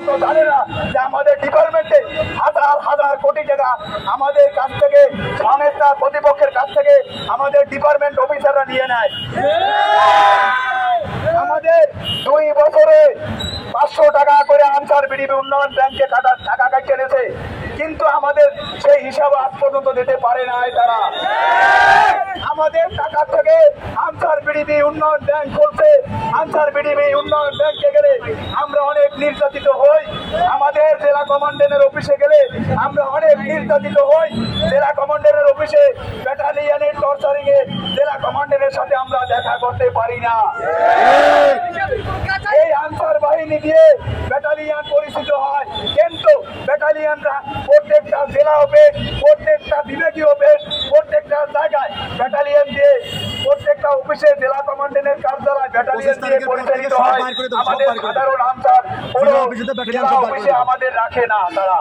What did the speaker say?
তো জানে না যে আমাদের ডিপার্টমেন্টে হাজার হাজার কোটি টাকা আমাদের কাছ থেকে সংস্থা প্রতিপক্ষের কাছ থেকে আমাদের ডিপার্টমেন্ট অফিসাররা নিয়ে নেয়। আমাদের 2 বছরে 500 টাকা করে আনসার বিডিপি উন্নয়ন ব্যাংকে টাকা কাটিয়ে এনেছে, কিন্তু আমাদের সেই হিসাব আজ পর্যন্ত দিতে পারে নাই তারা। আমাদের টাকা থেকে আনসার বিডিপি উন্নয়ন ব্যাংক চলছে। আনসার বিডিপি উন্নয়ন ব্যাংকে গেলে আমরা অনেক নির্যাতিত হই, আমাদের জেলা কমান্ডারের অফিসে গেলে আমরা অনেক নির্যাতিত হই। জেলা কমান্ডারের অফিসে ব্যাটালিয়নের টর্চারিং এ জেলা কমান্ডারের সাথে আমরা দেখা করতে পারি না। এই আনসার বাহিনী দিয়ে ব্যাটালিয়ন পরিচিত হয়, কিন্তু ব্যাটালিয়নরা প্রত্যেকটা জেলা অফিস, প্রত্যেকটা বিভাগীয় অফিস, প্রত্যেকটা জায়গায় ব্যাটালিয়ন দিয়ে প্রত্যেকটা অফিসে জেলা কমান্ডারের কার্যালয় ব্যাটালিয়ন দিয়ে পরিচালিত হয়। আমাদের সাধারণ আনসার কোনো জেলা অফিসে আমাদের রাখে না তারা।